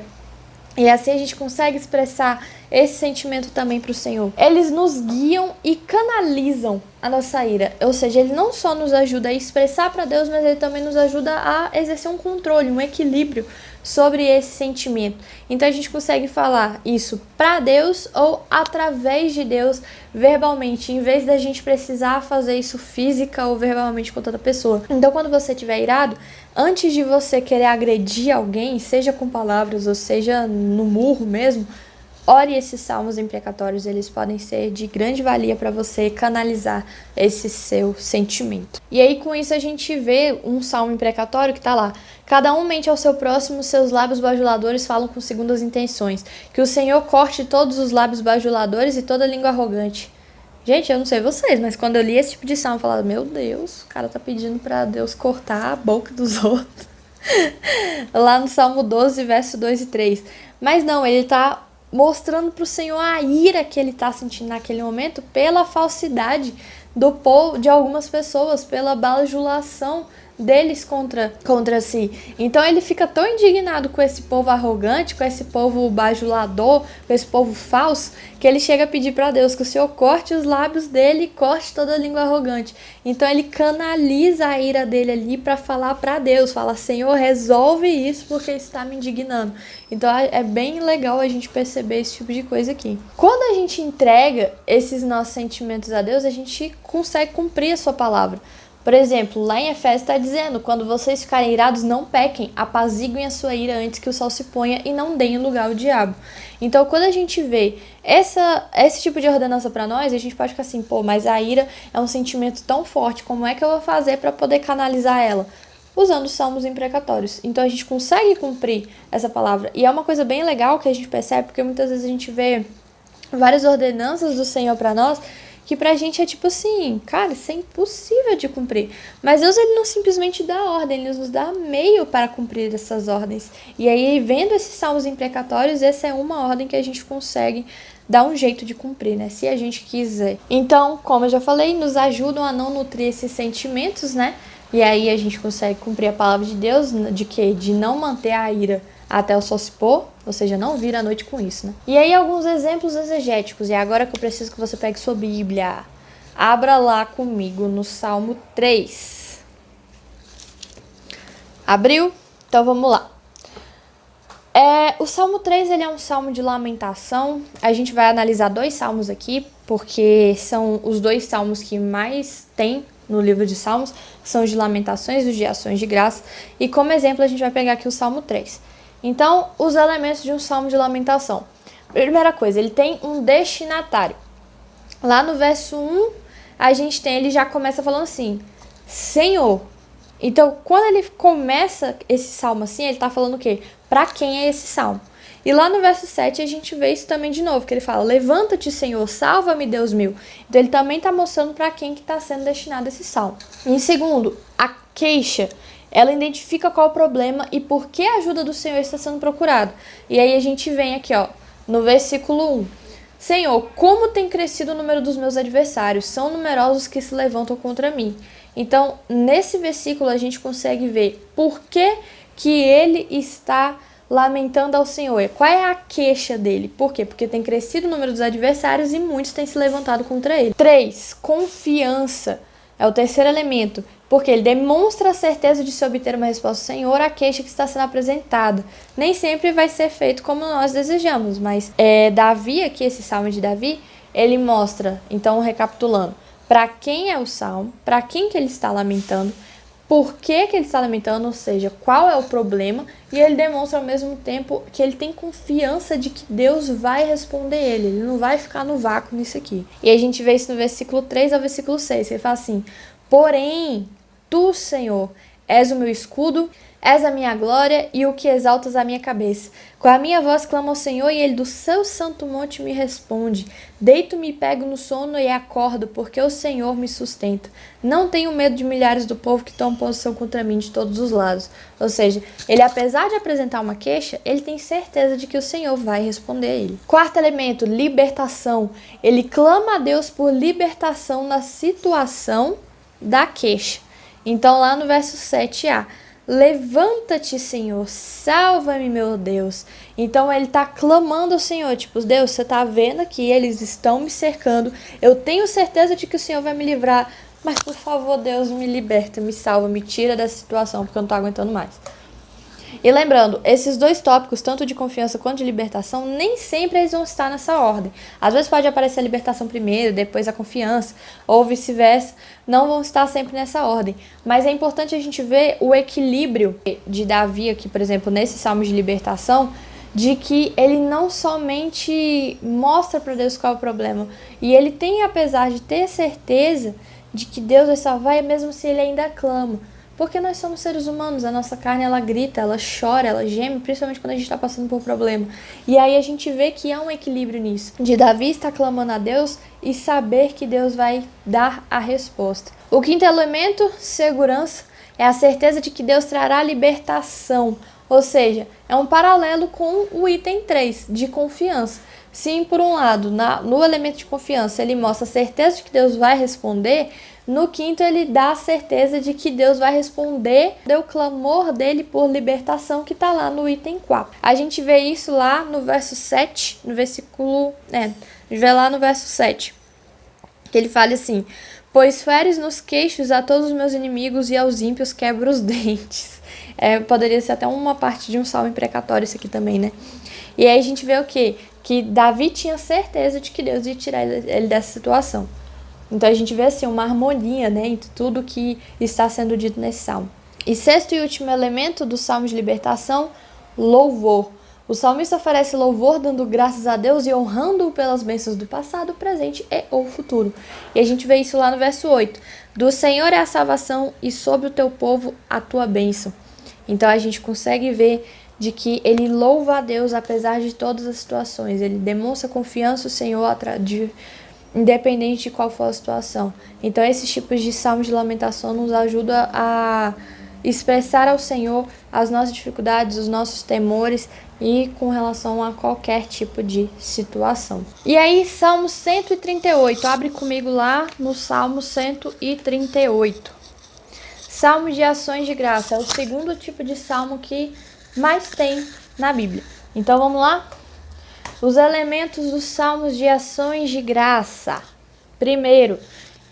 E assim a gente consegue expressar esse sentimento também para o Senhor. Eles nos guiam e canalizam a nossa ira. Ou seja, ele não só nos ajuda a expressar para Deus, mas ele também nos ajuda a exercer um controle, um equilíbrio sobre esse sentimento. Então a gente consegue falar isso para Deus ou através de Deus verbalmente, em vez da gente precisar fazer isso física ou verbalmente com outra pessoa. Então quando você estiver irado, antes de você querer agredir alguém, seja com palavras ou seja no murro mesmo, ore esses salmos imprecatórios, eles podem ser de grande valia para você canalizar esse seu sentimento. E aí com isso a gente vê um salmo imprecatório que tá lá: cada um mente ao seu próximo, seus lábios bajuladores falam com segundas intenções. Que o Senhor corte todos os lábios bajuladores e toda língua arrogante. Gente, eu não sei vocês, mas quando eu li esse tipo de salmo, eu falava: meu Deus, o cara tá pedindo para Deus cortar a boca dos outros. Lá no Salmo 12, verso 2 e 3. Mas não, ele tá mostrando para o Senhor a ira que ele está sentindo naquele momento pela falsidade do povo, de algumas pessoas, pela bajulação deles contra si. Então ele fica tão indignado com esse povo arrogante, com esse povo bajulador, com esse povo falso, que ele chega a pedir para Deus que o Senhor corte os lábios dele e corte toda a língua arrogante. Então ele canaliza a ira dele ali para falar para Deus, fala: Senhor, resolve isso porque está me indignando. Então é bem legal a gente perceber esse tipo de coisa aqui. Quando a gente entrega esses nossos sentimentos a Deus, a gente consegue cumprir a sua palavra. Por exemplo, lá em Efésios está dizendo: quando vocês ficarem irados, não pequem, apaziguem a sua ira antes que o sol se ponha e não deem lugar ao diabo. Então, quando a gente vê esse tipo de ordenança para nós, a gente pode ficar assim: pô, mas a ira é um sentimento tão forte, como é que eu vou fazer para poder canalizar ela? Usando os salmos imprecatórios. Então a gente consegue cumprir essa palavra. E é uma coisa bem legal que a gente percebe, porque muitas vezes a gente vê várias ordenanças do Senhor para nós, que pra gente é tipo assim, cara, isso é impossível de cumprir. Mas Deus, ele não simplesmente dá ordem, ele nos dá meio para cumprir essas ordens. E aí, vendo esses salmos imprecatórios, essa é uma ordem que a gente consegue dar um jeito de cumprir, né? Se a gente quiser. Então, como eu já falei, nos ajudam a não nutrir esses sentimentos, né? E aí a gente consegue cumprir a palavra de Deus, de quê? De não manter a ira até o sol se pôr, ou seja, não vira a noite com isso, né? E aí alguns exemplos exegéticos, e agora que eu preciso que você pegue sua Bíblia. Abra lá comigo no Salmo 3. Abriu? Então vamos lá. O Salmo 3, ele é um salmo de lamentação. A gente vai analisar 2 salmos aqui, porque são os 2 salmos que mais tem no livro de Salmos, são os de lamentações e os de ações de graça. E como exemplo, a gente vai pegar aqui o Salmo 3. Então, os elementos de um salmo de lamentação. Primeira coisa, ele tem um destinatário. Lá no verso 1, ele já começa falando assim, Senhor. Então, quando ele começa esse salmo assim, ele tá falando o quê? Pra quem é esse salmo? E lá no verso 7 a gente vê isso também de novo, que ele fala, levanta-te, Senhor, salva-me, Deus meu. Então ele também tá mostrando pra quem que tá sendo destinado esse salmo. Em segundo, a queixa. Ela identifica qual o problema e por que a ajuda do Senhor está sendo procurado. E aí a gente vem aqui, ó, no versículo 1. Senhor, como tem crescido o número dos meus adversários? São numerosos que se levantam contra mim. Então, nesse versículo, a gente consegue ver por que ele está lamentando ao Senhor. Qual é a queixa dele? Por quê? Porque tem crescido o número dos adversários e muitos têm se levantado contra ele. 3. Confiança. É o terceiro elemento. Porque ele demonstra a certeza de se obter uma resposta do Senhor à queixa que está sendo apresentada. Nem sempre vai ser feito como nós desejamos, mas Davi, aqui esse salmo de Davi, ele mostra, então recapitulando, para quem é o salmo, para quem que ele está lamentando, por que ele está lamentando, ou seja, qual é o problema, e ele demonstra ao mesmo tempo que ele tem confiança de que Deus vai responder ele não vai ficar no vácuo nisso aqui. E a gente vê isso no versículo 3 ao versículo 6, que ele fala assim, porém, tu, Senhor, és o meu escudo, és a minha glória e o que exaltas a minha cabeça. Com a minha voz clamo ao Senhor e ele do seu santo monte me responde. Deito-me e pego no sono e acordo, porque o Senhor me sustenta. Não tenho medo de milhares do povo que tomam posição contra mim de todos os lados. Ou seja, ele apesar de apresentar uma queixa, ele tem certeza de que o Senhor vai responder a ele. Quarto elemento, libertação. Ele clama a Deus por libertação na situação da queixa. Então lá no verso 7a, levanta-te, Senhor, salva-me, meu Deus. Então ele está clamando ao Senhor, tipo, Deus, você está vendo que eles estão me cercando, eu tenho certeza de que o Senhor vai me livrar, mas por favor, Deus, me liberta, me salva, me tira dessa situação, porque eu não estou aguentando mais. E lembrando, esses 2 tópicos, tanto de confiança quanto de libertação, nem sempre eles vão estar nessa ordem. Às vezes pode aparecer a libertação primeiro, depois a confiança, ou vice-versa. Não vão estar sempre nessa ordem. Mas é importante a gente ver o equilíbrio de Davi aqui, por exemplo, nesse salmo de libertação, de que ele não somente mostra para Deus qual é o problema, e ele tem, apesar de ter certeza de que Deus vai salvar, mesmo se ele ainda clama. Porque nós somos seres humanos, a nossa carne ela grita, ela chora, ela geme, principalmente quando a gente está passando por um problema. E aí a gente vê que há um equilíbrio nisso, de Davi estar clamando a Deus e saber que Deus vai dar a resposta. O quinto elemento, segurança, é a certeza de que Deus trará libertação. Ou seja, é um paralelo com o item 3, de confiança. Sim, por um lado, no elemento de confiança, ele mostra a certeza de que Deus vai responder. No quinto, ele dá a certeza de que Deus vai responder o clamor dele por libertação, que está lá no item 4. A gente vê isso lá no verso 7, no versículo... a gente vê lá no verso 7, que ele fala assim, pois feres nos queixos a todos os meus inimigos e aos ímpios quebra os dentes. Poderia ser até uma parte de um salmo imprecatório isso aqui também, né? E aí a gente vê o quê? Que Davi tinha certeza de que Deus ia tirar ele dessa situação. Então a gente vê assim uma harmonia, né, entre tudo que está sendo dito nesse salmo. E sexto e último elemento do salmo de libertação, louvor. O salmista oferece louvor dando graças a Deus e honrando-o pelas bênçãos do passado, presente e ou futuro. E a gente vê isso lá no verso 8. Do Senhor é a salvação e sobre o teu povo a tua bênção. Então a gente consegue ver de que ele louva a Deus apesar de todas as situações. Ele demonstra confiança no Senhor independente de qual for a situação. Então esses tipos de salmos de lamentação nos ajudam a expressar ao Senhor as nossas dificuldades, os nossos temores e com relação a qualquer tipo de situação. E aí, Salmo 138, abre comigo lá no Salmo 138. Salmo de ações de graça, é o segundo tipo de salmo que mais tem na Bíblia. Então vamos lá? Os elementos dos salmos de ações de graça. Primeiro,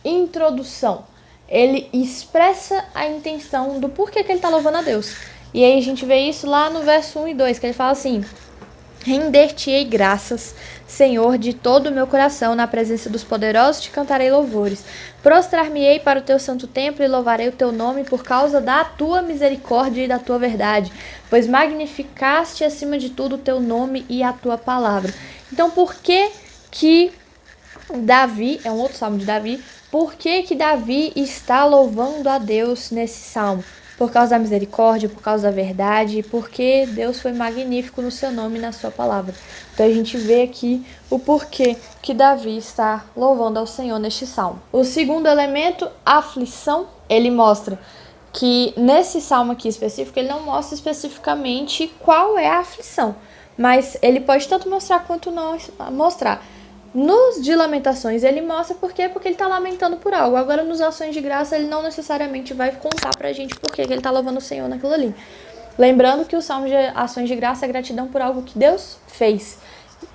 introdução. ele expressa a intenção do porquê que ele está louvando a Deus. E aí a gente vê isso lá no verso 1 e 2, que ele fala assim: render-te-ei graças, Senhor, de todo o meu coração, na presença dos poderosos te cantarei louvores. Prostrar-me-ei para o teu santo templo e louvarei o teu nome por causa da tua misericórdia e da tua verdade, pois magnificaste acima de tudo o teu nome e a tua palavra. Então, por que Davi, é um outro salmo de Davi, por que Davi está louvando a Deus nesse salmo? Por causa da misericórdia, por causa da verdade, porque Deus foi magnífico no seu nome e na sua palavra. Então a gente vê aqui o porquê que Davi está louvando ao Senhor neste salmo. O segundo elemento, aflição, ele mostra que nesse salmo aqui específico, ele não mostra especificamente qual é a aflição, mas ele pode tanto mostrar quanto não mostrar. Nos de Lamentações ele mostra por quê? Porque ele está lamentando por algo. Agora nos Ações de Graça ele não necessariamente vai contar pra gente por que ele está louvando o Senhor naquilo ali. Lembrando que o Salmo de Ações de Graça é gratidão por algo que Deus fez.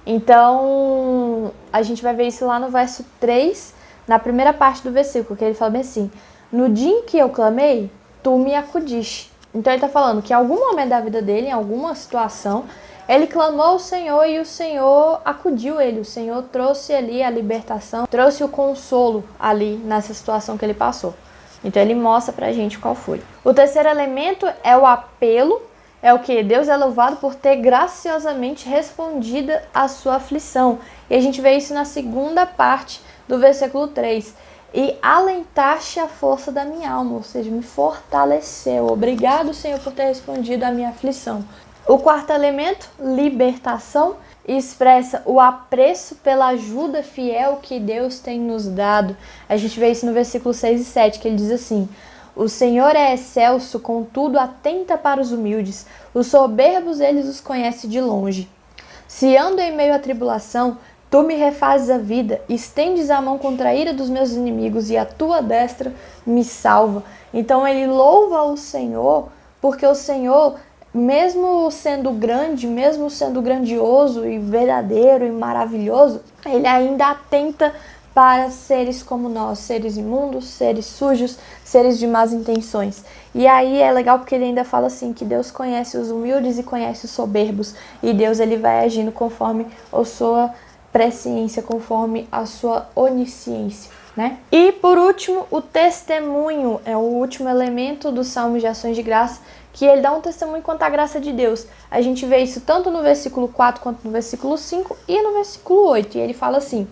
Então a gente vai ver isso lá no verso 3, na primeira parte do versículo, que ele fala bem assim: no dia em que eu clamei, tu me acudiste. Então ele está falando que em algum momento da vida dele, em alguma situação, ele clamou ao Senhor e o Senhor acudiu ele. O Senhor trouxe ali a libertação, trouxe o consolo ali nessa situação que ele passou. Então ele mostra pra gente qual foi. O terceiro elemento é o apelo. É o que? Deus é louvado por ter graciosamente respondido à sua aflição. E a gente vê isso na segunda parte do versículo 3. E alentaste a força da minha alma, ou seja, me fortaleceu. Obrigado, Senhor, por ter respondido à minha aflição. O quarto elemento, libertação, expressa o apreço pela ajuda fiel que Deus tem nos dado. A gente vê isso no versículo 6 e 7, que ele diz assim: o Senhor é excelso, contudo atenta para os humildes. Os soberbos eles os conhece de longe. Se ando em meio à tribulação, tu me refazes a vida, estendes a mão contra a ira dos meus inimigos e a tua destra me salva. Então ele louva o Senhor, porque o Senhor, mesmo sendo grande, mesmo sendo grandioso e verdadeiro e maravilhoso, ele ainda atenta para seres como nós, seres imundos, seres sujos, seres de más intenções. E aí é legal porque ele ainda fala assim, que Deus conhece os humildes e conhece os soberbos, e Deus ele vai agindo conforme a sua presciência, conforme a sua onisciência, né? E por último, o testemunho é o último elemento do Salmo de Ações de Graça, que ele dá um testemunho quanto à graça de Deus. A gente vê isso tanto no versículo 4 quanto no versículo 5 e no versículo 8. E ele fala assim: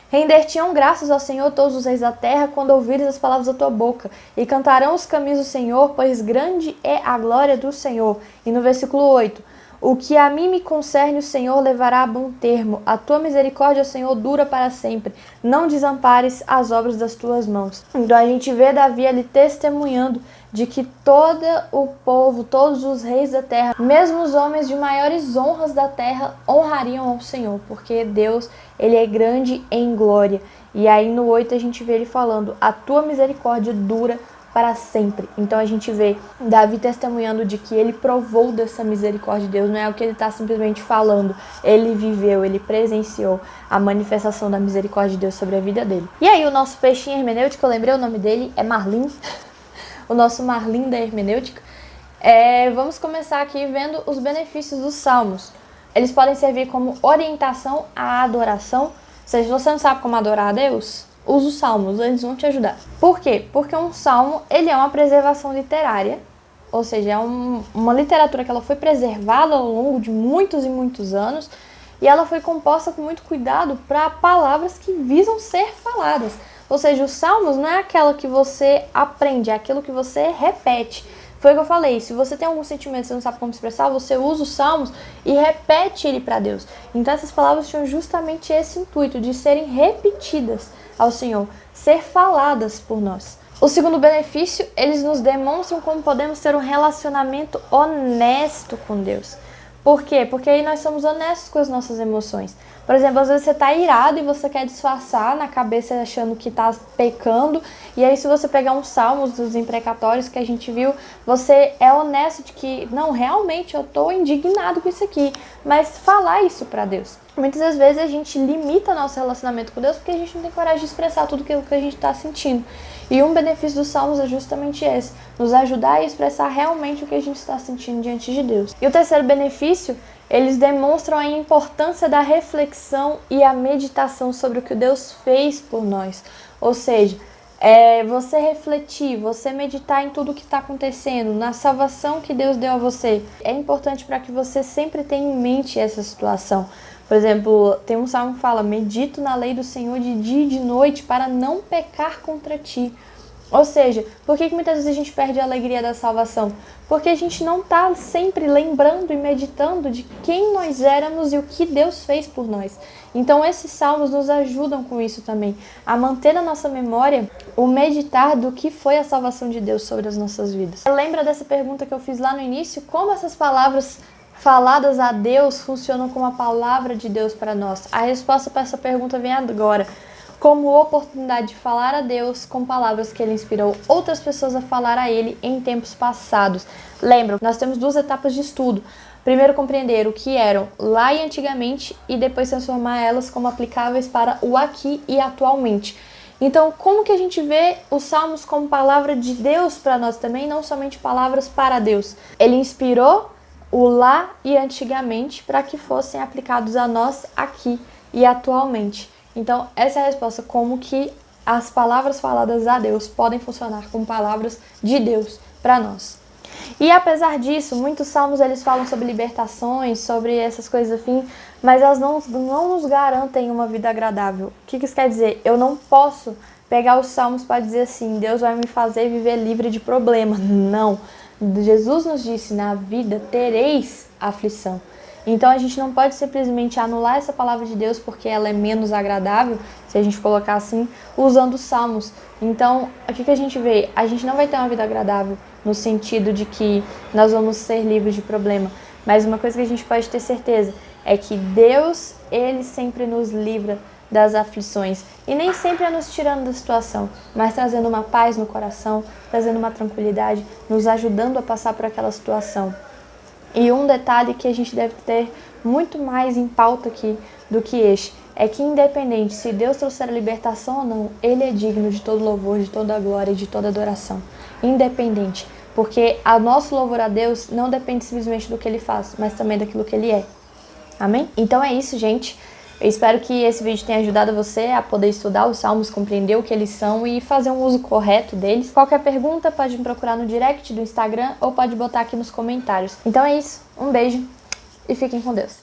render-te-ão graças ao Senhor todos os reis da terra, quando ouvires as palavras da tua boca, e cantarão os caminhos do Senhor, pois grande é a glória do Senhor. E no versículo 8, o que a mim me concerne, o Senhor levará a bom termo. A tua misericórdia, Senhor, dura para sempre. Não desampares as obras das tuas mãos. Então a gente vê Davi ali testemunhando de que todo o povo, todos os reis da terra, mesmo os homens de maiores honras da terra, honrariam ao Senhor, porque Deus, ele é grande em glória. E aí no 8 a gente vê ele falando: a tua misericórdia dura para sempre. Então a gente vê Davi testemunhando de que ele provou dessa misericórdia de Deus, não é o que ele está simplesmente falando, ele viveu, ele presenciou a manifestação da misericórdia de Deus sobre a vida dele. E aí o nosso peixinho hermenêutico, eu lembrei o nome dele, é Marlim, o nosso Marlim da hermenêutica. Vamos começar aqui vendo os benefícios dos salmos. Eles podem servir como orientação à adoração, ou seja, se você não sabe como adorar a Deus, usa os salmos, eles vão te ajudar. Por quê? Porque um salmo, ele é uma preservação literária, ou seja, é uma literatura que ela foi preservada ao longo de muitos e muitos anos, e ela foi composta com muito cuidado para palavras que visam ser faladas. Ou seja, os salmos não é aquela que você aprende, é aquilo que você repete. Foi o que eu falei, se você tem algum sentimento, você não sabe como expressar, você usa os salmos e repete ele para Deus. Então essas palavras tinham justamente esse intuito, de serem repetidas ao Senhor, ser faladas por nós. O segundo benefício, eles nos demonstram como podemos ter um relacionamento honesto com Deus. Por quê? Porque aí nós somos honestos com as nossas emoções. Por exemplo, às vezes você tá irado e você quer disfarçar na cabeça achando que tá pecando, e aí se você pegar uns salmos dos imprecatórios que a gente viu, você é honesto de que, não, realmente eu tô indignado com isso aqui, mas falar isso pra Deus. Muitas das vezes a gente limita nosso relacionamento com Deus porque a gente não tem coragem de expressar tudo aquilo que a gente está sentindo. E um benefício dos salmos é justamente esse, nos ajudar a expressar realmente o que a gente está sentindo diante de Deus. E o terceiro benefício, eles demonstram a importância da reflexão e a meditação sobre o que Deus fez por nós. Ou seja, você refletir, você meditar em tudo o que está acontecendo, na salvação que Deus deu a você. É importante para que você sempre tenha em mente essa situação. Por exemplo, tem um salmo que fala: medito na lei do Senhor de dia e de noite para não pecar contra ti. Ou seja, por que muitas vezes a gente perde a alegria da salvação? Porque a gente não está sempre lembrando e meditando de quem nós éramos e o que Deus fez por nós. Então esses salmos nos ajudam com isso também, a manter na nossa memória o meditar do que foi a salvação de Deus sobre as nossas vidas. Lembra dessa pergunta que eu fiz lá no início? Como essas palavras faladas a Deus funcionam como a palavra de Deus para nós? A resposta para essa pergunta vem agora. Como oportunidade de falar a Deus com palavras que Ele inspirou outras pessoas a falar a Ele em tempos passados. Lembra, nós temos duas etapas de estudo. Primeiro, compreender o que eram lá e antigamente e depois transformar elas como aplicáveis para o aqui e atualmente. Então, como que a gente vê os salmos como palavra de Deus para nós também, não somente palavras para Deus? Ele inspirou o lá e antigamente para que fossem aplicados a nós aqui e atualmente. Então, essa é a resposta, como que as palavras faladas a Deus podem funcionar como palavras de Deus para nós. E apesar disso, muitos salmos eles falam sobre libertações, sobre essas coisas assim, mas elas não nos garantem uma vida agradável. O que isso quer dizer? Eu não posso pegar os salmos para dizer assim: Deus vai me fazer viver livre de problema. Não. Jesus nos disse: na vida tereis aflição. Então a gente não pode simplesmente anular essa palavra de Deus porque ela é menos agradável, se a gente colocar assim, usando os salmos. Então, o que a gente vê? A gente não vai ter uma vida agradável no sentido de que nós vamos ser livres de problema. Mas uma coisa que a gente pode ter certeza é que Deus, Ele sempre nos livra das aflições. E nem sempre é nos tirando da situação, mas trazendo uma paz no coração, trazendo uma tranquilidade, nos ajudando a passar por aquela situação. E um detalhe que a gente deve ter muito mais em pauta aqui do que este, é que independente se Deus trouxer a libertação ou não, Ele é digno de todo louvor, de toda glória e de toda adoração. Independente, porque o nosso louvor a Deus não depende simplesmente do que Ele faz, mas também daquilo que Ele é. Amém? Então é isso, gente. Eu espero que esse vídeo tenha ajudado você a poder estudar os salmos, compreender o que eles são e fazer um uso correto deles. Qualquer pergunta pode me procurar no direct do Instagram ou pode botar aqui nos comentários. Então é isso, um beijo e fiquem com Deus.